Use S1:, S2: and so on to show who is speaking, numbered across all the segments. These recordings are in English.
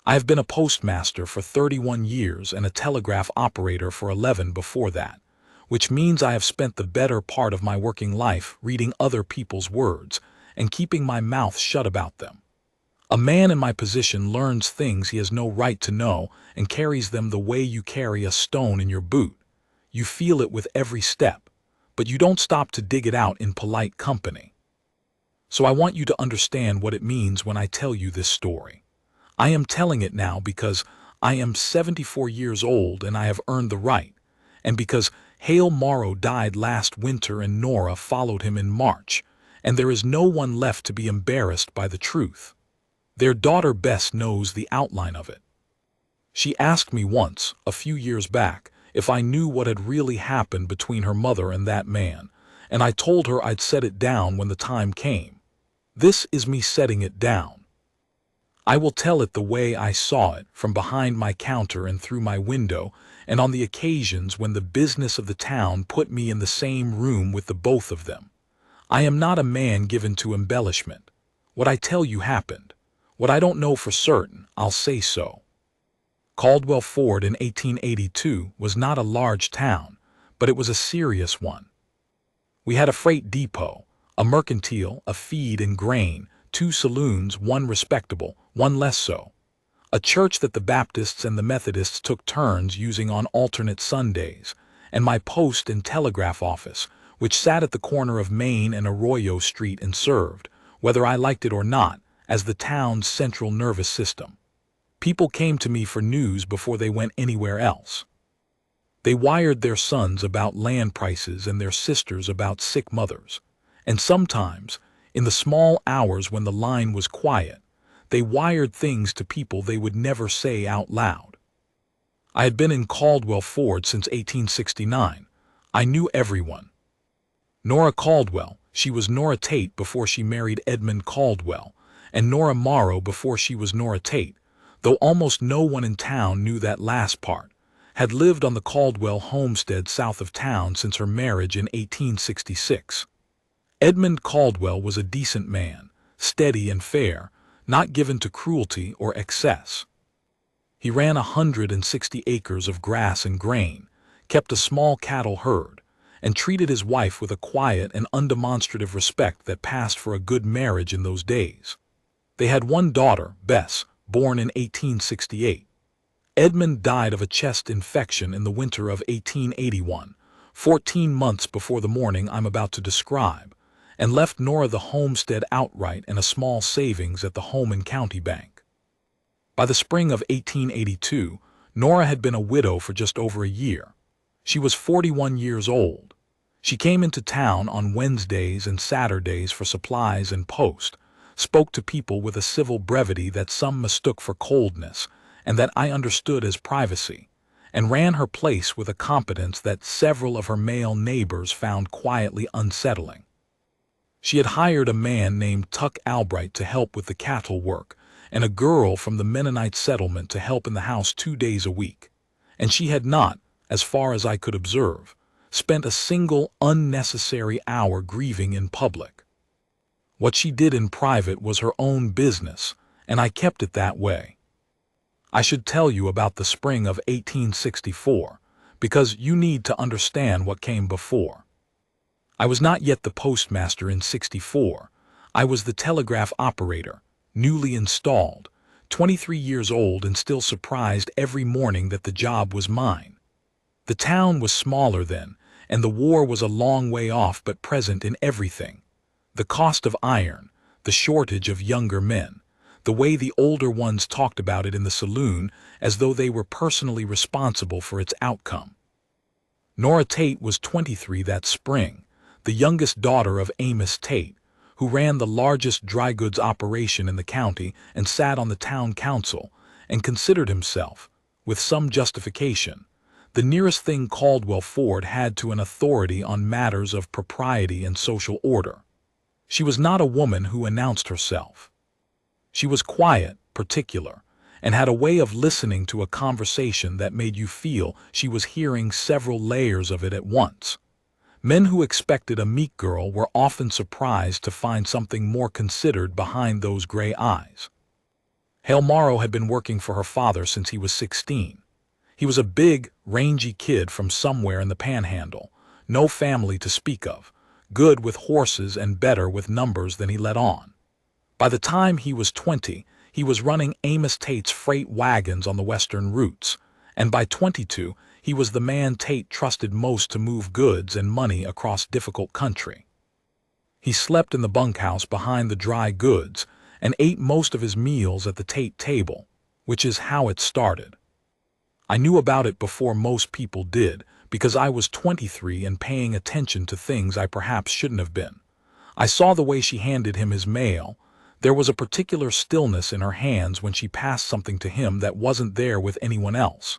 S1: I have been a postmaster for 31 years and a telegraph operator for 11 before that, which means I have spent the better part of my working life reading other people's words and keeping my mouth shut about them. A man in my position learns things he has no right to know and carries them the way you carry a stone in your boot. You feel it with every step, but you don't stop to dig it out in polite company. So I want you to understand what it means when I tell you this story. I am telling it now because I am 74 years old and I have earned the right, and because Hale Morrow died last winter and Nora followed him in March, and there is no one left to be embarrassed by the truth. Their daughter Bess knows the outline of it. She asked me once, a few years back, if I knew what had really happened between her mother and that man, and I told her I'd set it down when the time came. This is me setting it down. I will tell it the way I saw it, from behind my counter and through my window, and on the occasions when the business of the town put me in the same room with the both of them. I am not a man given to embellishment. What I tell you happened. What I don't know for certain, I'll say so. Caldwell Ford in 1882 was not a large town, but it was a serious one. We had a freight depot, a mercantile, a feed and grain, 2 saloons, one respectable, one less so, a church that the Baptists and the Methodists took turns using on alternate Sundays, and my post and telegraph office, which sat at the corner of Main and Arroyo Street and served, whether I liked it or not, as the town's central nervous system. People came to me for news before they went anywhere else. They wired their sons about land prices and their sisters about sick mothers, and sometimes, in the small hours when the line was quiet, they wired things to people they would never say out loud. I had been in Caldwell Ford since 1869. I knew everyone. Nora Caldwell, she was Nora Tate before she married Edmund Caldwell, and Nora Morrow before she was Nora Tate, though almost no one in town knew that last part, had lived on the Caldwell homestead south of town since her marriage in 1866. Edmund Caldwell was a decent man, steady and fair, not given to cruelty or excess. He ran 160 acres of grass and grain, kept a small cattle herd, and treated his wife with a quiet and undemonstrative respect that passed for a good marriage in those days. They had one daughter, Bess, born in 1868. Edmund died of a chest infection in the winter of 1881, 14 months before the morning I'm about to describe, and left Nora the homestead outright and a small savings at the home and county bank. By the spring of 1882, Nora had been a widow for just over a year. She was 41 years old. She came into town on Wednesdays and Saturdays for supplies and post, spoke to people with a civil brevity that some mistook for coldness and that I understood as privacy, and ran her place with a competence that several of her male neighbors found quietly unsettling. She had hired a man named Tuck Albright to help with the cattle work, and a girl from the Mennonite settlement to help in the house 2 days a week, and she had not, as far as I could observe, spent a single unnecessary hour grieving in public. What she did in private was her own business, and I kept it that way. I should tell you about the spring of 1864, because you need to understand what came before. I was not yet the postmaster in '64. I was the telegraph operator, newly installed, 23 years old and still surprised every morning that the job was mine. The town was smaller then, and the war was a long way off but present in everything. The cost of iron, the shortage of younger men, the way the older ones talked about it in the saloon as though they were personally responsible for its outcome. Nora Tate was 23 that spring, the youngest daughter of Amos Tate, who ran the largest dry goods operation in the county and sat on the town council, and considered himself, with some justification, the nearest thing Caldwell Ford had to an authority on matters of propriety and social order. She was not a woman who announced herself. She was quiet, particular, and had a way of listening to a conversation that made you feel she was hearing several layers of it at once. Men who expected a meek girl were often surprised to find something more considered behind those gray eyes. Hale Morrow had been working for her father since he was 16. He was a big, rangy kid from somewhere in the Panhandle, no family to speak of, good with horses and better with numbers than he let on. By the time he was 20, he was running Amos Tate's freight wagons on the western routes, and by 22, he was the man Tate trusted most to move goods and money across difficult country. He slept in the bunkhouse behind the dry goods and ate most of his meals at the Tate table, which is how it started. I knew about it before most people did because I was 23 and paying attention to things I perhaps shouldn't have been. I saw the way she handed him his mail. There was a particular stillness in her hands when she passed something to him that wasn't there with anyone else.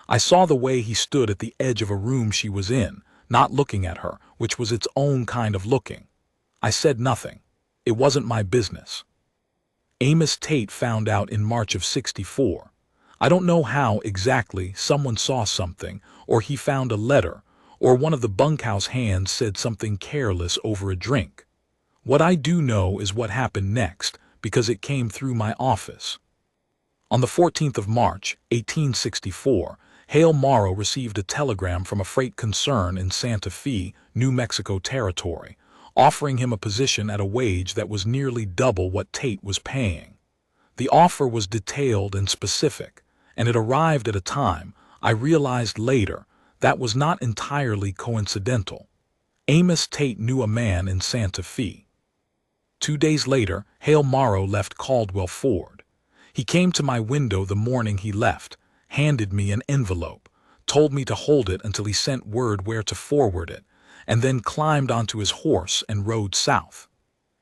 S1: I saw the way he stood at the edge of a room she was in, not looking at her, which was its own kind of looking. I said nothing. It wasn't my business. Amos Tate found out in March of '64. I don't know how exactly. Someone saw something, or he found a letter, or one of the bunkhouse hands said something careless over a drink. What I do know is what happened next, because it came through my office. On the 14th of March, 1864, Hale Morrow received a telegram from a freight concern in Santa Fe, New Mexico Territory, offering him a position at a wage that was nearly double what Tate was paying. The offer was detailed and specific, and it arrived at a time, I realized later, that was not entirely coincidental. Amos Tate knew a man in Santa Fe. 2 days later, Hale Morrow left Caldwell Ford. He came to my window the morning he left, handed me an envelope, told me to hold it until he sent word where to forward it, and then climbed onto his horse and rode south.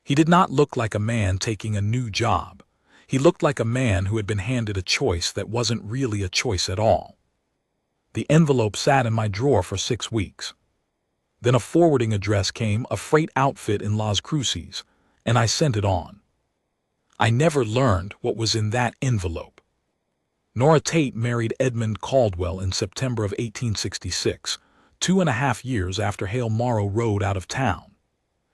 S1: He did not look like a man taking a new job. He looked like a man who had been handed a choice that wasn't really a choice at all. The envelope sat in my drawer for 6 weeks. Then a forwarding address came, a freight outfit in Las Cruces, and I sent it on. I never learned what was in that envelope. Nora Tate married Edmund Caldwell in September of 1866, 2.5 years after Hale Morrow rode out of town.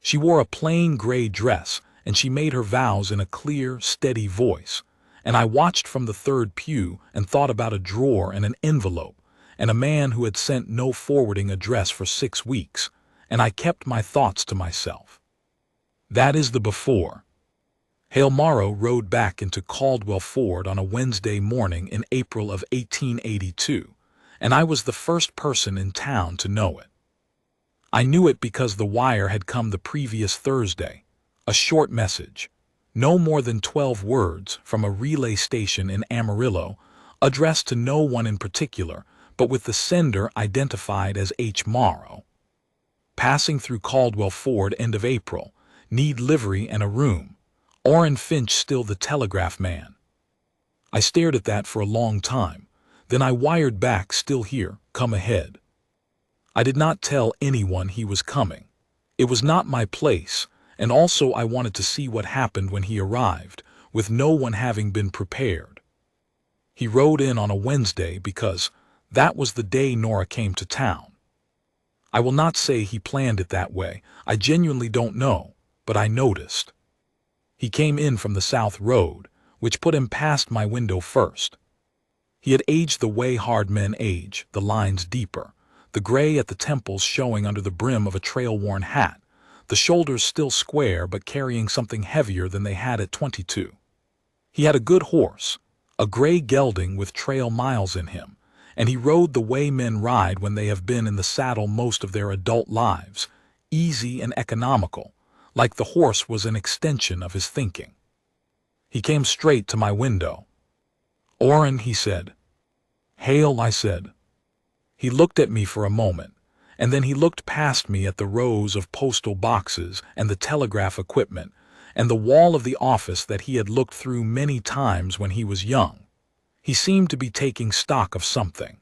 S1: She wore a plain gray dress, and she made her vows in a clear, steady voice, and I watched from the third pew and thought about a drawer and an envelope, and a man who had sent no forwarding address for 6 weeks, and I kept my thoughts to myself. That is the before. Hale Morrow rode back into Caldwell Ford on a Wednesday morning in April of 1882, and I was the first person in town to know it. I knew it because the wire had come the previous Thursday, a short message, no more than 12 words from a relay station in Amarillo, addressed to no one in particular, but with the sender identified as H. Morrow. Passing through Caldwell Ford end of April, need livery and a room. Orrin Finch still the telegraph man. I stared at that for a long time. Then I wired back, still here, come ahead. I did not tell anyone he was coming. It was not my place, and also I wanted to see what happened when he arrived, with no one having been prepared. He rode in on a Wednesday because that was the day Nora came to town. I will not say he planned it that way. I genuinely don't know, but I noticed. He came in from the South Road, which put him past my window first. He had aged the way hard men age, the lines deeper, the gray at the temples showing under the brim of a trail-worn hat, the shoulders still square but carrying something heavier than they had at 22. He had a good horse, a gray gelding with trail miles in him, and he rode the way men ride when they have been in the saddle most of their adult lives, easy and economical, like the horse was an extension of his thinking. He came straight to my window. "Orrin," he said. "Hale," I said. He looked at me for a moment, and then he looked past me at the rows of postal boxes and the telegraph equipment and the wall of the office that he had looked through many times when he was young. He seemed to be taking stock of something.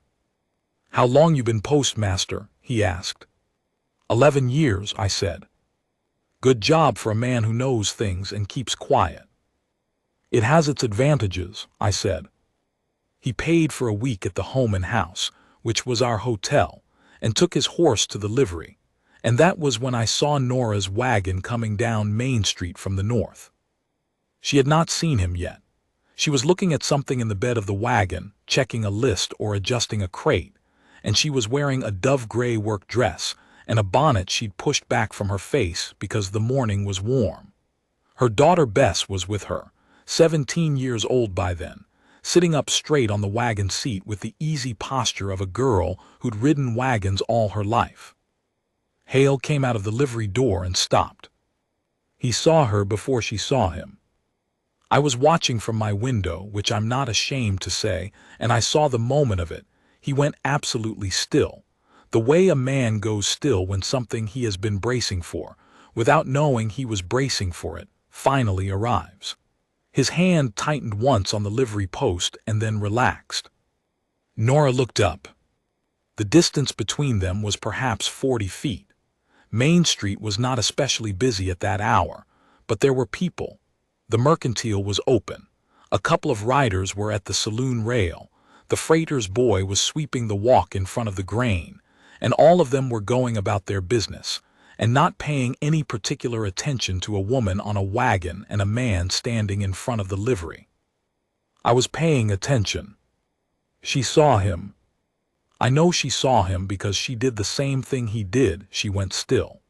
S1: "How long you been postmaster?" he asked. 11 years, I said. "Good job for a man who knows things and keeps quiet." "It has its advantages," I said. He paid for a week at the Home and House, which was our hotel, and took his horse to the livery, and that was when I saw Nora's wagon coming down Main Street from the north. She had not seen him yet. She was looking at something in the bed of the wagon, checking a list or adjusting a crate, and she was wearing a dove-gray work dress and a bonnet she'd pushed back from her face because the morning was warm. Her daughter Bess was with her, 17 years old by then, sitting up straight on the wagon seat with the easy posture of a girl who'd ridden wagons all her life. Hale came out of the livery door and stopped. He saw her before she saw him. I was watching from my window, which I'm not ashamed to say, and I saw the moment of it. He went absolutely still, the way a man goes still when something he has been bracing for, without knowing he was bracing for it, finally arrives. His hand tightened once on the livery post and then relaxed. Nora looked up. The distance between them was perhaps 40 feet. Main Street was not especially busy at that hour, but there were people. The mercantile was open. A couple of riders were at the saloon rail. The freighter's boy was sweeping the walk in front of the grain, and all of them were going about their business, and not paying any particular attention to a woman on a wagon and a man standing in front of the livery. I was paying attention. She saw him. I know she saw him because she did the same thing he did. She went still.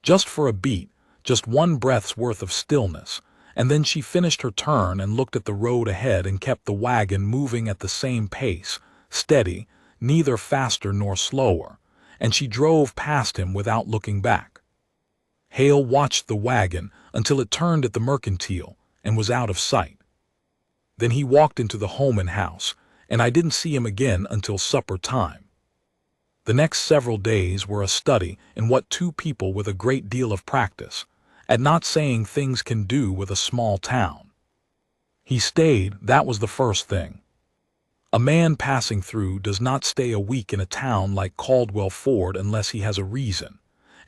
S1: Just for a beat, just one breath's worth of stillness, and then she finished her turn and looked at the road ahead and kept the wagon moving at the same pace, steady, neither faster nor slower, and she drove past him without looking back. Hale watched the wagon until it turned at the mercantile and was out of sight. Then he walked into the Holman house, and I didn't see him again until supper time. The next several days were a study in what two people with a great deal of practice at not saying things can do with a small town. He stayed, that was the first thing. A man passing through does not stay a week in a town like Caldwell Ford unless he has a reason,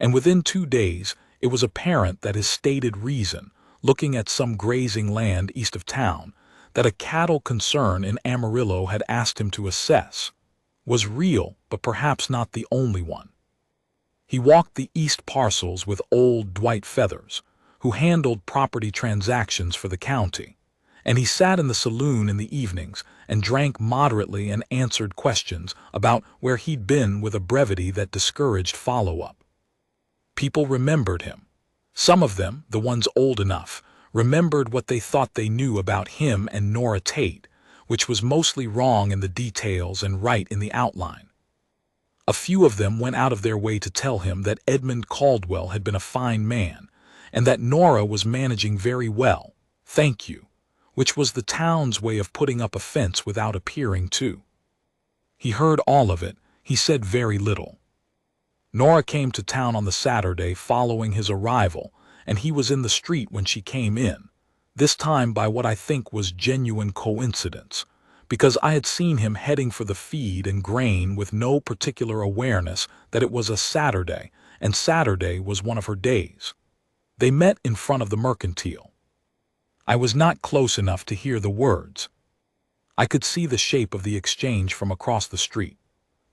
S1: and within 2 days it was apparent that his stated reason, looking at some grazing land east of town, that a cattle concern in Amarillo had asked him to assess, was real, but perhaps not the only one. He walked the east parcels with old Dwight Feathers, who handled property transactions for the county, and he sat in the saloon in the evenings and drank moderately and answered questions about where he'd been with a brevity that discouraged follow-up. People remembered him. Some of them, the ones old enough, remembered what they thought they knew about him and Nora Tate, which was mostly wrong in the details and right in the outline. A few of them went out of their way to tell him that Edmund Caldwell had been a fine man, and that Nora was managing very well, thank you, which was the town's way of putting up a fence without appearing to. He heard all of it. He said very little. Nora came to town on the Saturday following his arrival, and he was in the street when she came in, this time by what I think was genuine coincidence, because I had seen him heading for the feed and grain with no particular awareness that it was a Saturday, and Saturday was one of her days. They met in front of the mercantile. I was not close enough to hear the words. I could see the shape of the exchange from across the street,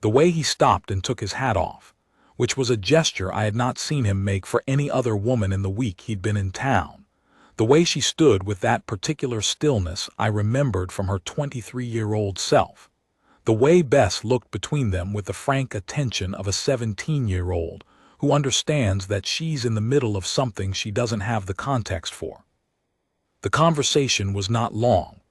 S1: the way he stopped and took his hat off, which was a gesture I had not seen him make for any other woman in the week he'd been in town. The way she stood with that particular stillness I remembered from her 23-year-old self. The way Bess looked between them with the frank attention of a 17-year-old who understands that she's in the middle of something she doesn't have the context for. The conversation was not long,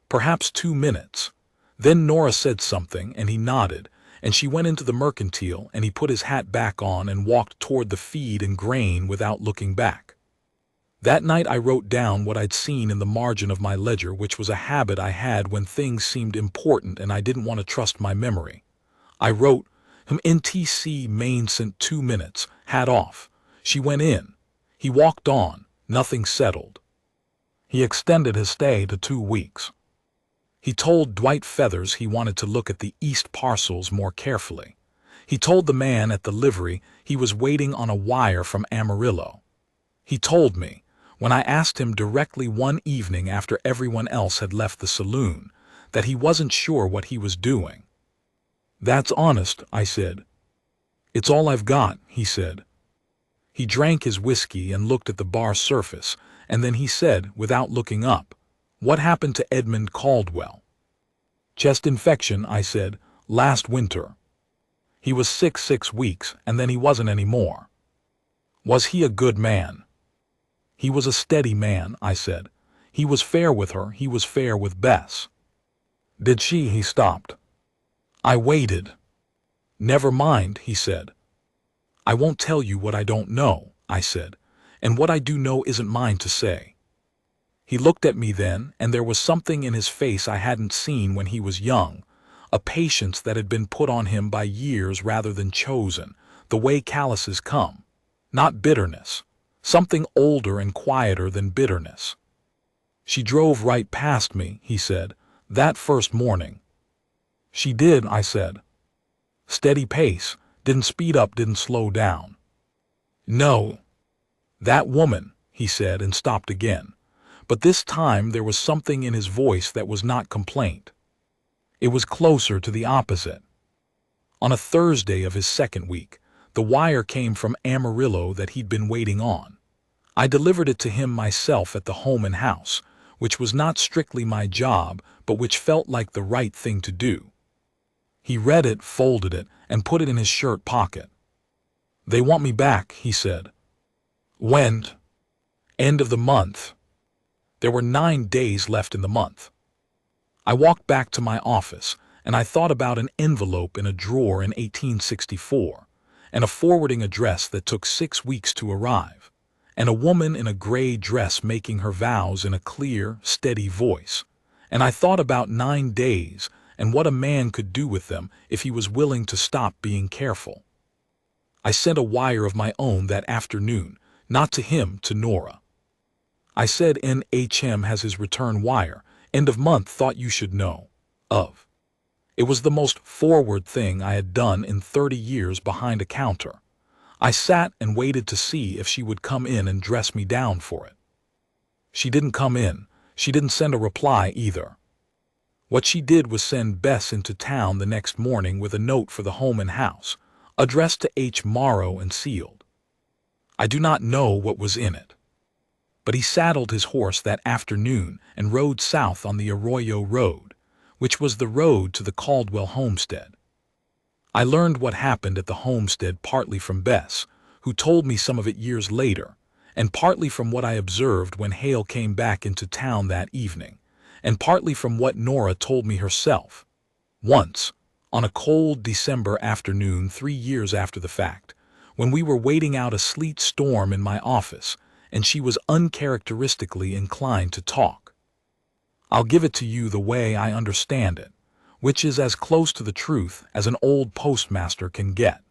S1: perhaps 2 minutes. Then Nora said something and he nodded, and she went into the mercantile and he put his hat back on and walked toward the feed and grain without looking back. That night I wrote down what I'd seen in the margin of my ledger, which was a habit I had when things seemed important and I didn't want to trust my memory. I wrote, him NTC Main sent 2 minutes, hat off. She went in. He walked on, nothing settled. He extended his stay to 2 weeks. He told Dwight Feathers he wanted to look at the east parcels more carefully. He told the man at the livery he was waiting on a wire from Amarillo. He told me, when I asked him directly one evening after everyone else had left the saloon, that he wasn't sure what he was doing. "That's honest," I said. "It's all I've got," he said. He drank his whiskey and looked at the bar surface, and then he said, without looking up, What happened to Edmund Caldwell? Chest infection, I said, last winter. He was sick 6 weeks, and then he wasn't anymore. Was he a good man? He was a steady man, I said. He was fair with her, he was fair with Bess. Did she? He stopped. I waited. Never mind, he said. I won't tell you what I don't know, I said, and what I do know isn't mine to say. He looked at me then, and there was something in his face I hadn't seen when he was young, a patience that had been put on him by years rather than chosen, the way calluses come. Not bitterness, something older and quieter than bitterness. She drove right past me, he said, that first morning. She did, I said. Steady pace, didn't speed up, didn't slow down. No. That woman, he said, and stopped again. But this time there was something in his voice that was not complaint. It was closer to the opposite. On a Thursday of his second week, the wire came from Amarillo that he'd been waiting on. I delivered it to him myself at the home and house, which was not strictly my job, but which felt like the right thing to do. He read it, folded it, and put it in his shirt pocket. They want me back, he said. When? End of the month. There were 9 days left in the month. I walked back to my office, and I thought about an envelope in a drawer in 1864, and a forwarding address that took 6 weeks to arrive, and a woman in a gray dress making her vows in a clear, steady voice. And I thought about 9 days and what a man could do with them if he was willing to stop being careful. I sent a wire of my own that afternoon, not to him, to Nora. I said NHM has his return wire, end of month, thought you should know. Of. It was the most forward thing I had done in 30 years behind a counter. I sat and waited to see if she would come in and dress me down for it. She didn't come in. She didn't send a reply either. What she did was send Bess into town the next morning with a note for the home and house, addressed to H. Morrow and sealed. I do not know what was in it. But he saddled his horse that afternoon and rode south on the Arroyo Road, which was the road to the Caldwell homestead. I learned what happened at the homestead partly from Bess, who told me some of it years later, and partly from what I observed when Hale came back into town that evening, and partly from what Nora told me herself. Once, on a cold December afternoon 3 years after the fact, when we were waiting out a sleet storm in my office, and she was uncharacteristically inclined to talk. I'll give it to you the way I understand it, which is as close to the truth as an old postmaster can get.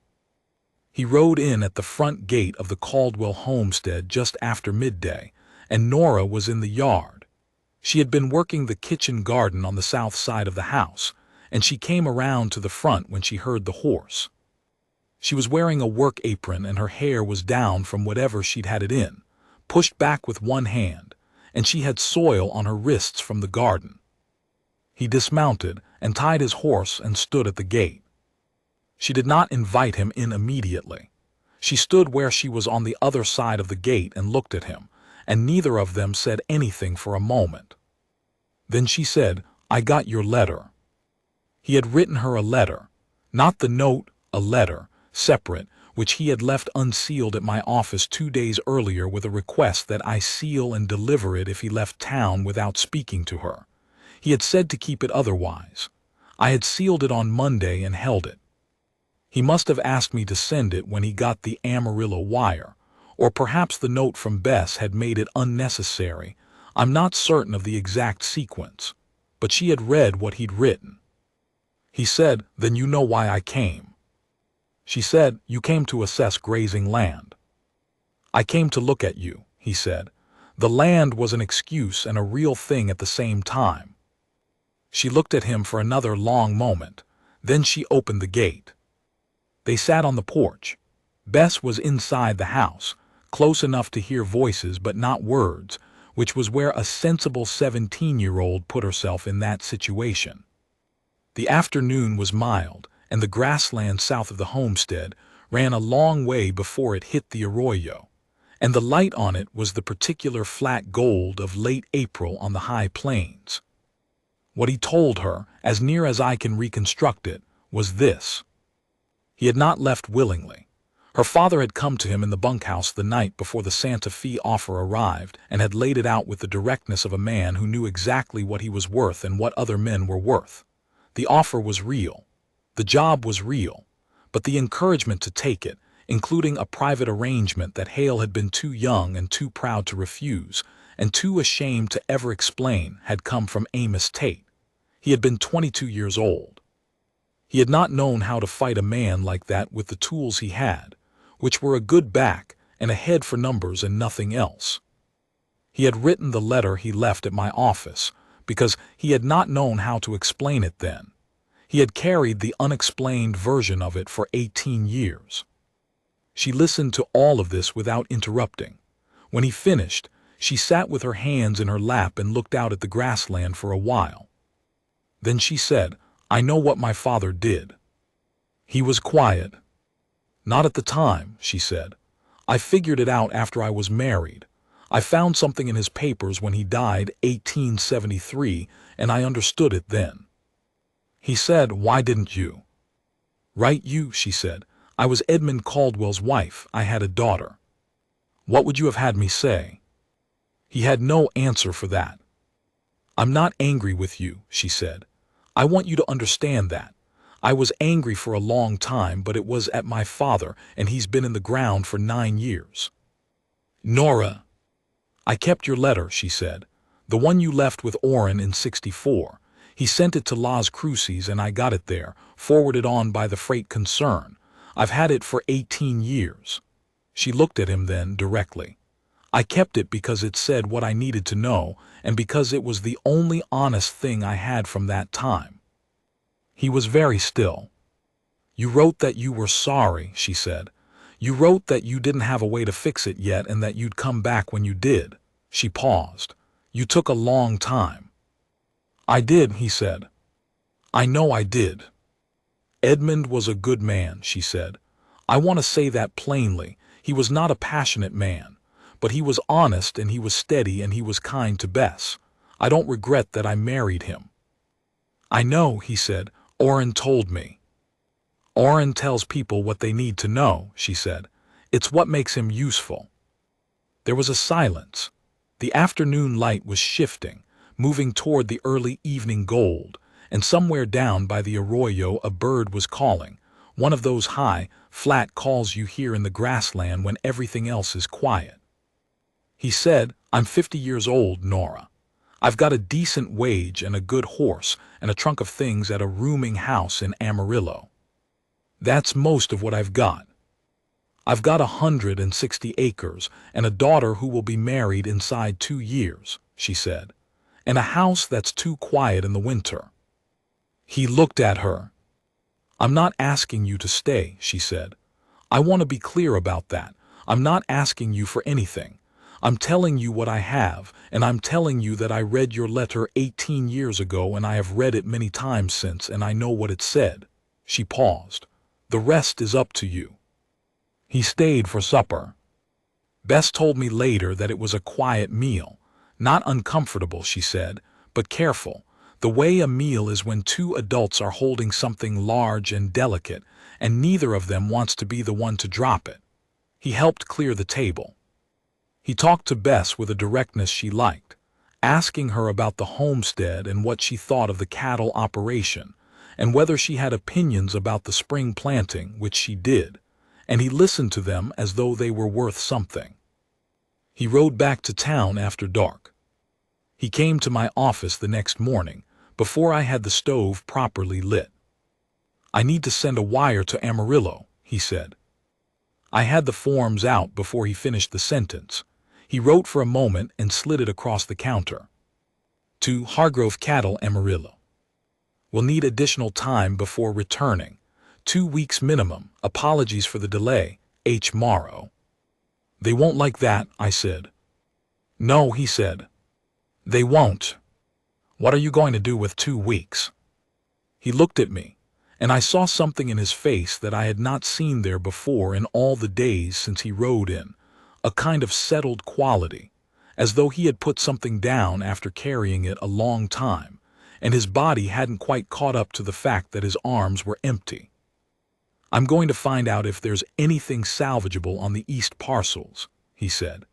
S1: He rode in at the front gate of the Caldwell homestead just after midday, and Nora was in the yard. She had been working the kitchen garden on the south side of the house, and she came around to the front when she heard the horse. She was wearing a work apron, and her hair was down from whatever she'd had it in, pushed back with one hand, and she had soil on her wrists from the garden. He dismounted and tied his horse and stood at the gate. She did not invite him in immediately. She stood where she was on the other side of the gate and looked at him, and neither of them said anything for a moment. Then she said, "I got your letter." He had written her a letter, not the note, a letter, separate, which he had left unsealed at my office 2 days earlier with a request that I seal and deliver it if he left town without speaking to her. He had said to keep it otherwise. I had sealed it on Monday and held it. He must have asked me to send it when he got the Amarillo wire, or perhaps the note from Bess had made it unnecessary. I'm not certain of the exact sequence, but she had read what he'd written. He said, "Then you know why I came." She said, "You came to assess grazing land." "I came to look at you," he said. The land was an excuse and a real thing at the same time. She looked at him for another long moment. Then she opened the gate. They sat on the porch. Bess was inside the house, close enough to hear voices but not words, which was where a sensible 17-year-old put herself in that situation. The afternoon was mild, and the grassland south of the homestead ran a long way before it hit the arroyo, and the light on it was the particular flat gold of late April on the high plains. What he told her, as near as I can reconstruct it, was this. He had not left willingly. Her father had come to him in the bunkhouse the night before the Santa Fe offer arrived and had laid it out with the directness of a man who knew exactly what he was worth and what other men were worth. The offer was real. The job was real. But the encouragement to take it, including a private arrangement that Hale had been too young and too proud to refuse, and too ashamed to ever explain, had come from Amos Tate. He had been 22 years old. He had not known how to fight a man like that with the tools he had, which were a good back and a head for numbers and nothing else. He had written the letter he left at my office because he had not known how to explain it then. He had carried the unexplained version of it for 18 years. She listened to all of this without interrupting. When he finished, she sat with her hands in her lap and looked out at the grassland for a while. Then she said, "I know what my father did." He was quiet. "Not at the time," she said. "I figured it out after I was married. I found something in his papers when he died 1873, and I understood it then." He said, "Why didn't you?" "Right you," she said. "I was Edmund Caldwell's wife. I had a daughter." "What would you have had me say?" He had no answer for that. "I'm not angry with you," she said. "I want you to understand that. I was angry for a long time, but it was at my father, and he's been in the ground for 9 years. Nora, I kept your letter," she said. "The one you left with Orrin in '64. He sent it to Las Cruces and I got it there, forwarded on by the freight concern. I've had it for 18 years. She looked at him then, directly. "I kept it because it said what I needed to know, and because it was the only honest thing I had from that time." He was very still. "You wrote that you were sorry," she said. "You wrote that you didn't have a way to fix it yet and that you'd come back when you did." She paused. "You took a long time." "I did," he said. "I know I did." "Edmund was a good man," she said. "I want to say that plainly. He was not a passionate man. But he was honest and he was steady and he was kind to Bess. I don't regret that I married him." "I know," he said. "Orrin told me." "Orrin tells people what they need to know," she said. "It's what makes him useful." There was a silence. The afternoon light was shifting, moving toward the early evening gold, and somewhere down by the arroyo a bird was calling, one of those high, flat calls you hear in the grassland when everything else is quiet. He said, "I'm 50 years old, Nora. I've got a decent wage and a good horse and a trunk of things at a rooming house in Amarillo. That's most of what I've got. I've got 160 acres and a daughter who will be married inside 2 years," she said, "and a house that's too quiet in the winter." He looked at her. "I'm not asking you to stay," she said. "I want to be clear about that. I'm not asking you for anything. I'm telling you what I have, and I'm telling you that I read your letter 18 years ago and I have read it many times since and I know what it said." She paused. "The rest is up to you." He stayed for supper. "Bess told me later that it was a quiet meal. Not uncomfortable," she said, "but careful. The way a meal is when 2 adults are holding something large and delicate, and neither of them wants to be the one to drop it." He helped clear the table. He talked to Bess with a directness she liked, asking her about the homestead and what she thought of the cattle operation, and whether she had opinions about the spring planting, which she did, and he listened to them as though they were worth something. He rode back to town after dark. He came to my office the next morning, before I had the stove properly lit. "I need to send a wire to Amarillo," he said. I had the forms out before he finished the sentence. He wrote for a moment and slid it across the counter. "To Hargrove Cattle, Amarillo. Will need additional time before returning. 2 weeks minimum. Apologies for the delay. H. Morrow." "They won't like that," I said. "No," he said. "They won't. What are you going to do with 2 weeks?" He looked at me, and I saw something in his face that I had not seen there before in all the days since he rode in, a kind of settled quality, as though he had put something down after carrying it a long time, and his body hadn't quite caught up to the fact that his arms were empty. "I'm going to find out if there's anything salvageable on the east parcels," he said.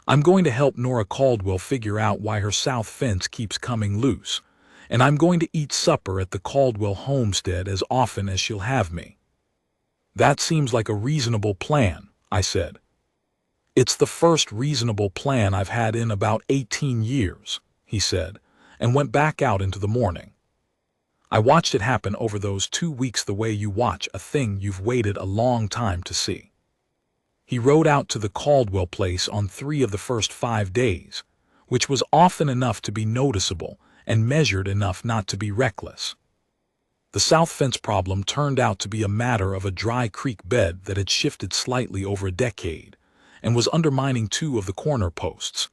S1: "I'm going to help Nora Caldwell figure out why her south fence keeps coming loose, and I'm going to eat supper at the Caldwell homestead as often as she'll have me." "That seems like a reasonable plan," I said. "It's the first reasonable plan I've had in about 18 years, he said, and went back out into the morning. I watched it happen over those 2 weeks the way you watch a thing you've waited a long time to see. He rode out to the Caldwell place on 3 of the first 5 days, which was often enough to be noticeable and measured enough not to be reckless. The south fence problem turned out to be a matter of a dry creek bed that had shifted slightly over a decade and was undermining 2 of the corner posts,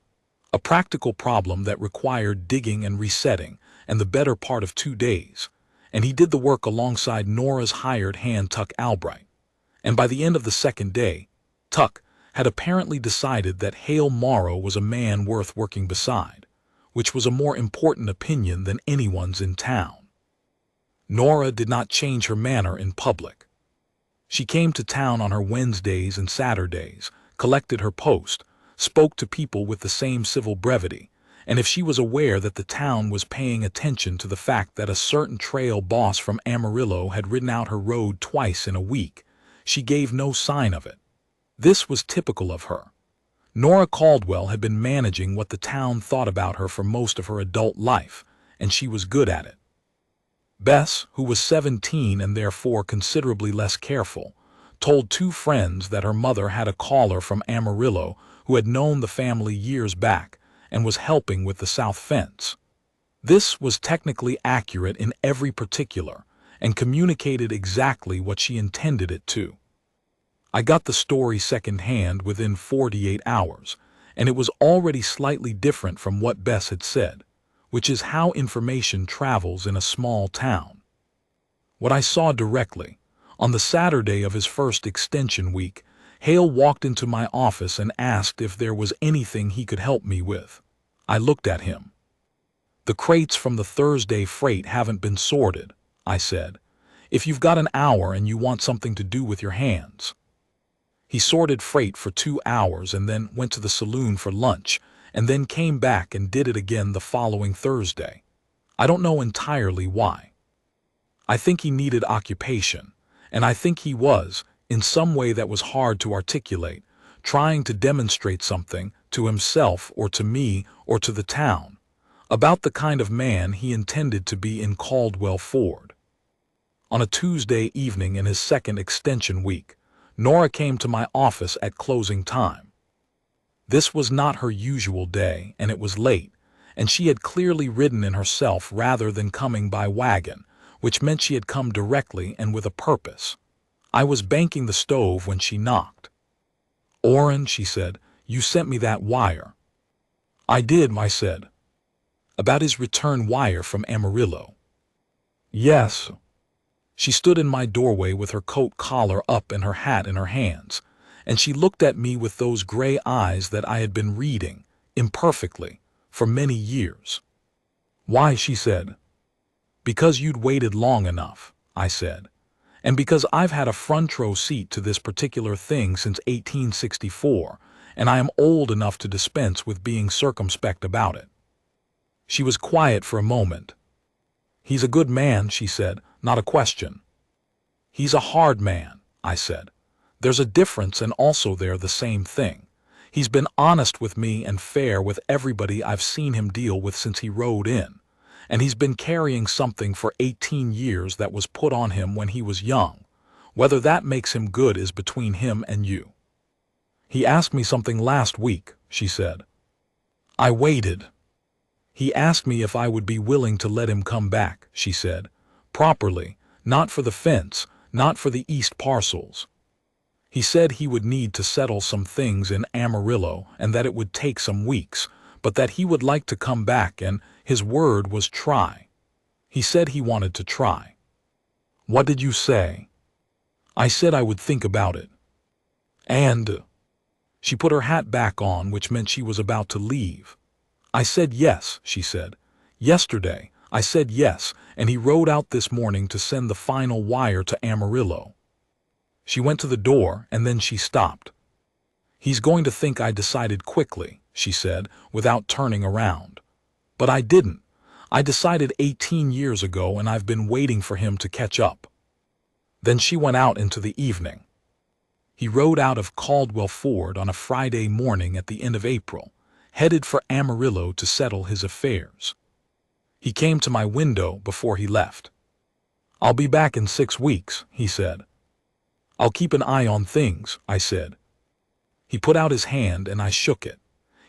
S1: a practical problem that required digging and resetting and the better part of 2 days, and he did the work alongside Nora's hired hand Tuck Albright, and by the end of the second day, Tuck had apparently decided that Hale Morrow was a man worth working beside, which was a more important opinion than anyone's in town. Nora did not change her manner in public. She came to town on her Wednesdays and Saturdays, collected her post, spoke to people with the same civil brevity, and if she was aware that the town was paying attention to the fact that a certain trail boss from Amarillo had ridden out her road twice in a week, she gave no sign of it. This was typical of her. Nora Caldwell had been managing what the town thought about her for most of her adult life, and she was good at it. Bess, who was 17 and therefore considerably less careful, told 2 friends that her mother had a caller from Amarillo who had known the family years back and was helping with the south fence. This was technically accurate in every particular and communicated exactly what she intended it to. I got the story secondhand within 48 hours, and it was already slightly different from what Bess had said, which is how information travels in a small town. What I saw directly, on the Saturday of his first extension week, Hale walked into my office and asked if there was anything he could help me with. I looked at him. "The crates from the Thursday freight haven't been sorted," I said. "If you've got an hour and you want something to do with your hands." He sorted freight for 2 hours and then went to the saloon for lunch, and then came back and did it again the following Thursday. I don't know entirely why. I think he needed occupation, and I think he was, in some way that was hard to articulate, trying to demonstrate something, to himself or to me or to the town, about the kind of man he intended to be in Caldwell Ford. On a Tuesday evening in his second extension week, Nora came to my office at closing time. This was not her usual day, and it was late, and she had clearly ridden in herself rather than coming by wagon, which meant she had come directly and with a purpose. I was banking the stove when she knocked. "Orrin," she said, "you sent me that wire." "I did," I said. "About his return wire from Amarillo." "Yes." She stood in my doorway with her coat collar up and her hat in her hands, and she looked at me with those gray eyes that I had been reading, imperfectly, for many years. "Why?" she said. "Because you'd waited long enough," I said, "and because I've had a front row seat to this particular thing since 1864, and I am old enough to dispense with being circumspect about it." She was quiet for a moment. "He's a good man," she said, "not a question." "He's a hard man," I said. "There's a difference, and also they're the same thing. He's been honest with me and fair with everybody I've seen him deal with since he rode in, and he's been carrying something for 18 years that was put on him when he was young. Whether that makes him good is between him and you." "He asked me something last week," she said. I waited. "He asked me if I would be willing to let him come back," she said, "properly, not for the fence, not for the east parcels. He said he would need to settle some things in Amarillo and that it would take some weeks, but that he would like to come back, and his word was try. He said he wanted to try." "What did you say?" "I said I would think about it." "And She put her hat back on, which meant she was about to leave. I said yes, she said. Yesterday, I said yes, and he rode out this morning to send the final wire to Amarillo. She went to the door, and then she stopped. He's going to think I decided quickly, she said, without turning around. But I didn't. I decided 18 years ago, and I've been waiting for him to catch up. Then she went out into the evening. He rode out of Caldwell Ford on a Friday morning at the end of April, headed for Amarillo to settle his affairs. He came to my window before he left. "I'll be back in 6 weeks," he said. "I'll keep an eye on things," I said. He put out his hand and I shook it.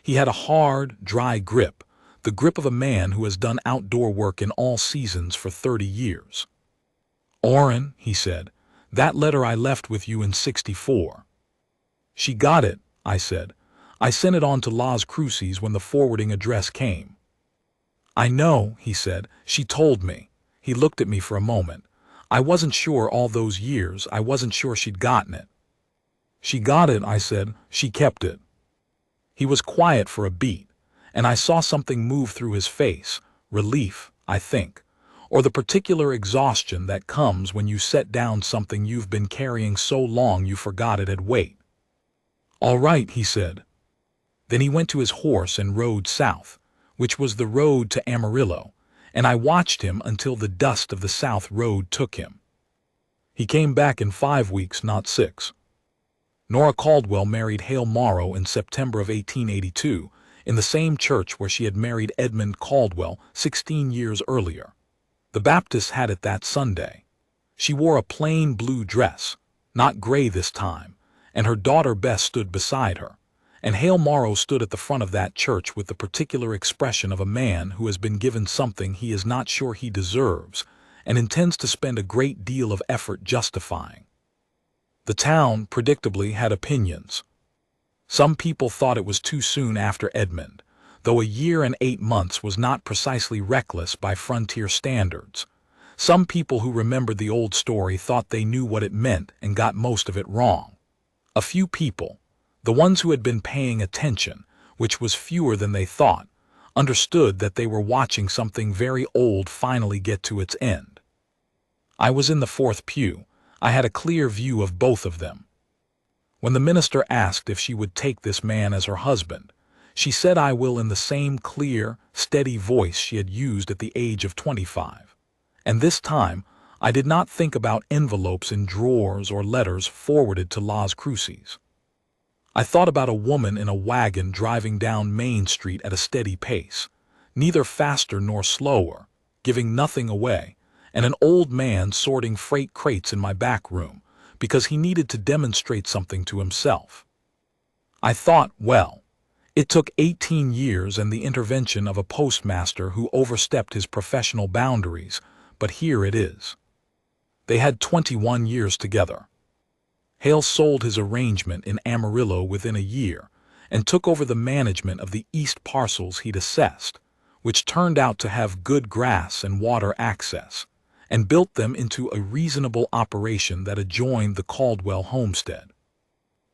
S1: He had a hard, dry grip, the grip of a man who has done outdoor work in all seasons for 30 years. "Orrin," he said, "that letter I left with you in '64. "She got it," I said. "I sent it on to Las Cruces when the forwarding address came." "I know," he said. "She told me." He looked at me for a moment. "I wasn't sure all those years. I wasn't sure she'd gotten it." "She got it," I said. "She kept it." He was quiet for a beat, and I saw something move through his face, relief, I think, or the particular exhaustion that comes when you set down something you've been carrying so long you forgot it had weight. "All right," he said. Then he went to his horse and rode south, which was the road to Amarillo, and I watched him until the dust of the south road took him. He came back in 5 weeks, not 6. Nora Caldwell married Hale Morrow in September of 1882, in the same church where she had married Edmund Caldwell 16 years earlier. The Baptists had it that Sunday. She wore a plain blue dress, not gray this time, and her daughter Bess stood beside her, and Hale Morrow stood at the front of that church with the particular expression of a man who has been given something he is not sure he deserves and intends to spend a great deal of effort justifying. The town, predictably, had opinions. Some people thought it was too soon after Edmund, though a year and 8 months was not precisely reckless by frontier standards. Some people who remembered the old story thought they knew what it meant and got most of it wrong. A few people, the ones who had been paying attention, which was fewer than they thought, understood that they were watching something very old finally get to its end. I was in the 4th pew. I had a clear view of both of them. When the minister asked if she would take this man as her husband, she said "I will" in the same clear, steady voice she had used at the age of 25. And this time, I did not think about envelopes in drawers or letters forwarded to Las Cruces. I thought about a woman in a wagon driving down Main Street at a steady pace, neither faster nor slower, giving nothing away, and an old man sorting freight crates in my back room because he needed to demonstrate something to himself. I thought, well, it took 18 years and the intervention of a postmaster who overstepped his professional boundaries, but here it is. They had 21 years together. Hale sold his arrangement in Amarillo within a year and took over the management of the east parcels he'd assessed, which turned out to have good grass and water access, and built them into a reasonable operation that adjoined the Caldwell homestead.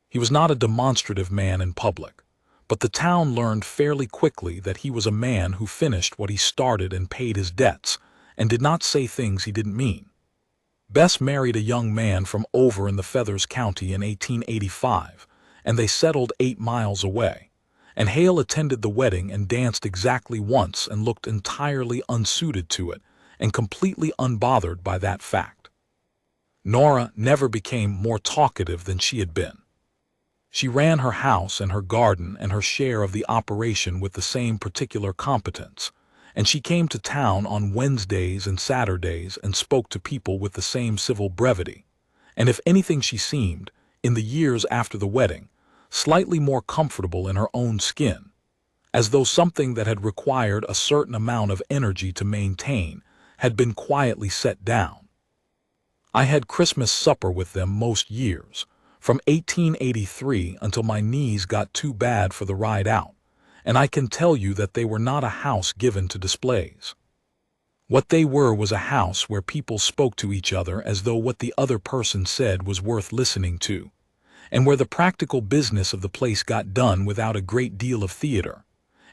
S1: He was not a demonstrative man in public, but the town learned fairly quickly that he was a man who finished what he started and paid his debts, and did not say things he didn't mean. Bess married a young man from over in the Feathers County in 1885, and they settled 8 miles away, and Hale attended the wedding and danced exactly once and looked entirely unsuited to it, and completely unbothered by that fact. Nora never became more talkative than she had been. She ran her house and her garden and her share of the operation with the same particular competence, and she came to town on Wednesdays and Saturdays and spoke to people with the same civil brevity, and if anything she seemed, in the years after the wedding, slightly more comfortable in her own skin, as though something that had required a certain amount of energy to maintain had been quietly set down. I had Christmas supper with them most years, from 1883 until my knees got too bad for the ride out, and I can tell you that they were not a house given to displays. What they were was a house where people spoke to each other as though what the other person said was worth listening to, and where the practical business of the place got done without a great deal of theater,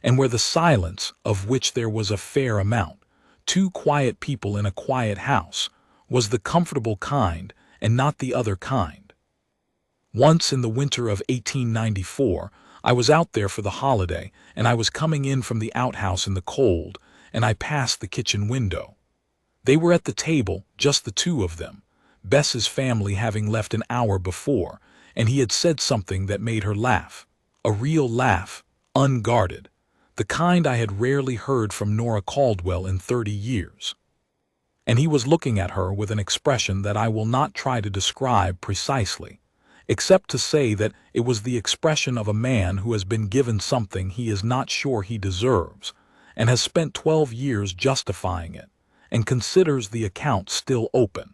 S1: and where the silence, of which there was a fair amount, two quiet people in a quiet house, was the comfortable kind and not the other kind. Once in the winter of 1894, I was out there for the holiday, and I was coming in from the outhouse in the cold, and I passed the kitchen window. They were at the table, just the two of them, Bess's family having left an hour before, and he had said something that made her laugh. A real laugh, unguarded, the kind I had rarely heard from Nora Caldwell in 30 years. And he was looking at her with an expression that I will not try to describe precisely, except to say that it was the expression of a man who has been given something he is not sure he deserves, and has spent 12 years justifying it, and considers the account still open.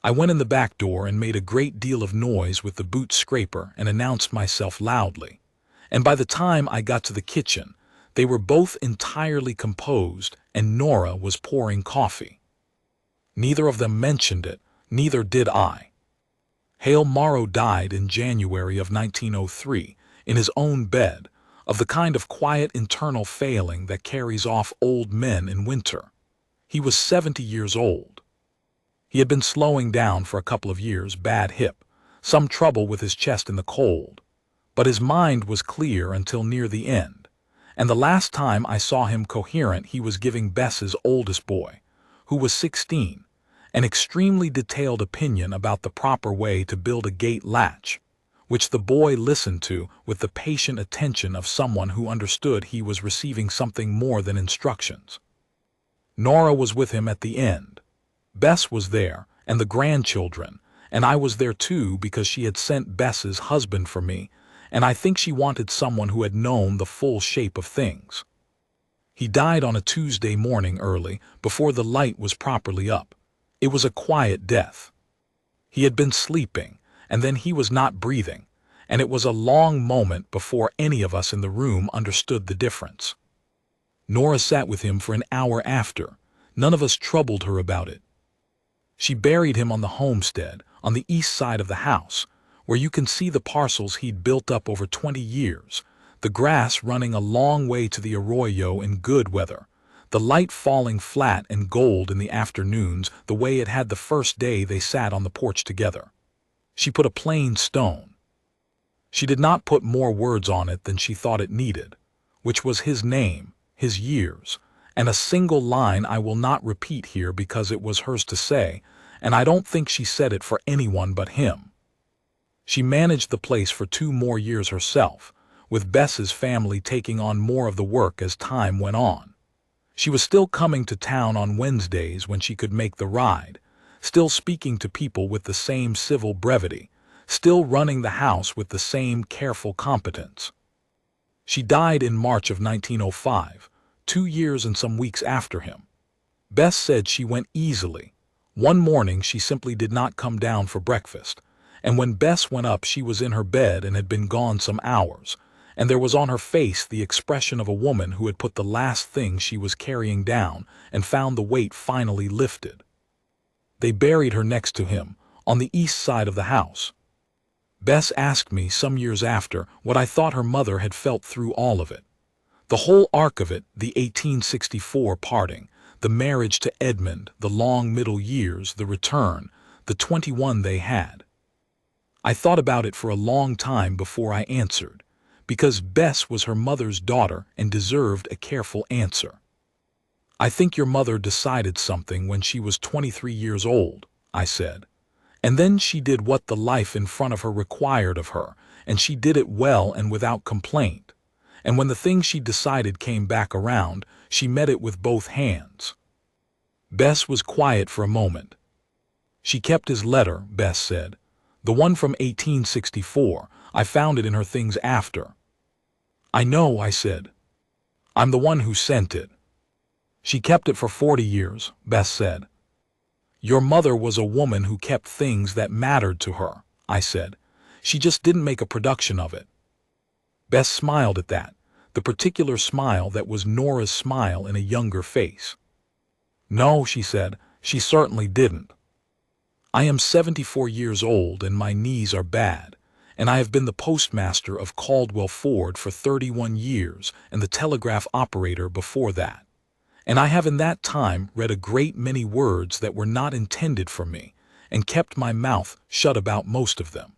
S1: I went in the back door and made a great deal of noise with the boot scraper and announced myself loudly, and by the time I got to the kitchen, they were both entirely composed and Nora was pouring coffee. Neither of them mentioned it, neither did I. Hale Morrow died in January of 1903, in his own bed, of the kind of quiet internal failing that carries off old men in winter. He was 70 years old. He had been slowing down for a couple of years, bad hip, some trouble with his chest in the cold, but his mind was clear until near the end, and the last time I saw him coherent he was giving Bess's oldest boy, who was 16, an extremely detailed opinion about the proper way to build a gate latch, which the boy listened to with the patient attention of someone who understood he was receiving something more than instructions. Nora was with him at the end. Bess was there, and the grandchildren, and I was there too because she had sent Bess's husband for me, and I think she wanted someone who had known the full shape of things. He died on a Tuesday morning early, before the light was properly up. It was a quiet death. He had been sleeping, and then he was not breathing, and it was a long moment before any of us in the room understood the difference. Nora sat with him for an hour after. None of us troubled her about it. She buried him on the homestead, on the east side of the house, where you can see the parcels he'd built up over 20 years, the grass running a long way to the arroyo in good weather, the light falling flat and gold in the afternoons the way it had the first day they sat on the porch together. She put a plain stone. She did not put more words on it than she thought it needed, which was his name, his years, and a single line I will not repeat here because it was hers to say, and I don't think she said it for anyone but him. She managed the place for 2 more years herself, with Bess's family taking on more of the work as time went on. She was still coming to town on Wednesdays when she could make the ride, still speaking to people with the same civil brevity, still running the house with the same careful competence. She died in March of 1905, 2 years and some weeks after him. Bess said she went easily. One morning she simply did not come down for breakfast, and when Bess went up she was in her bed and had been gone some hours, and there was on her face the expression of a woman who had put the last thing she was carrying down and found the weight finally lifted. They buried her next to him, on the east side of the house. Bess asked me some years after what I thought her mother had felt through all of it. The whole arc of it, the 1864 parting, the marriage to Edmund, the long middle years, the return, the 21 they had. I thought about it for a long time before I answered, because Bess was her mother's daughter and deserved a careful answer. I think your mother decided something when she was 23 years old, I said. And then she did what the life in front of her required of her, and she did it well and without complaint. And when the thing she decided came back around, she met it with both hands. Bess was quiet for a moment. She kept his letter, Bess said. The one from 1864, I found it in her things after. I know, I said. I'm the one who sent it. She kept it for 40 years, Bess said. Your mother was a woman who kept things that mattered to her, I said. She just didn't make a production of it. Bess smiled at that, the particular smile that was Nora's smile in a younger face. No, she said, she certainly didn't. I am 74 years old and my knees are bad, and I have been the postmaster of Caldwell Ford for 31 years and the telegraph operator before that. And I have in that time read a great many words that were not intended for me, and kept my mouth shut about most of them.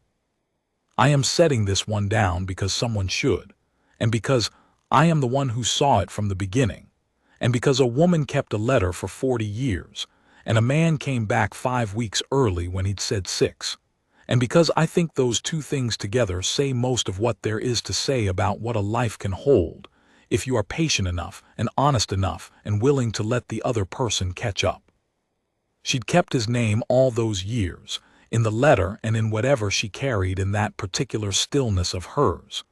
S1: I am setting this one down because someone should, and because I am the one who saw it from the beginning, and because a woman kept a letter for 40 years, and a man came back 5 weeks early when he'd said 6, and because I think those two things together say most of what there is to say about what a life can hold, if you are patient enough and honest enough and willing to let the other person catch up. She'd kept his name all those years, in the letter and in whatever she carried in that particular stillness of hers.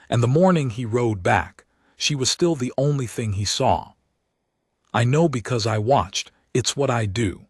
S1: And the morning he rode back, she was still the only thing he saw. I know because I watched. It's what I do.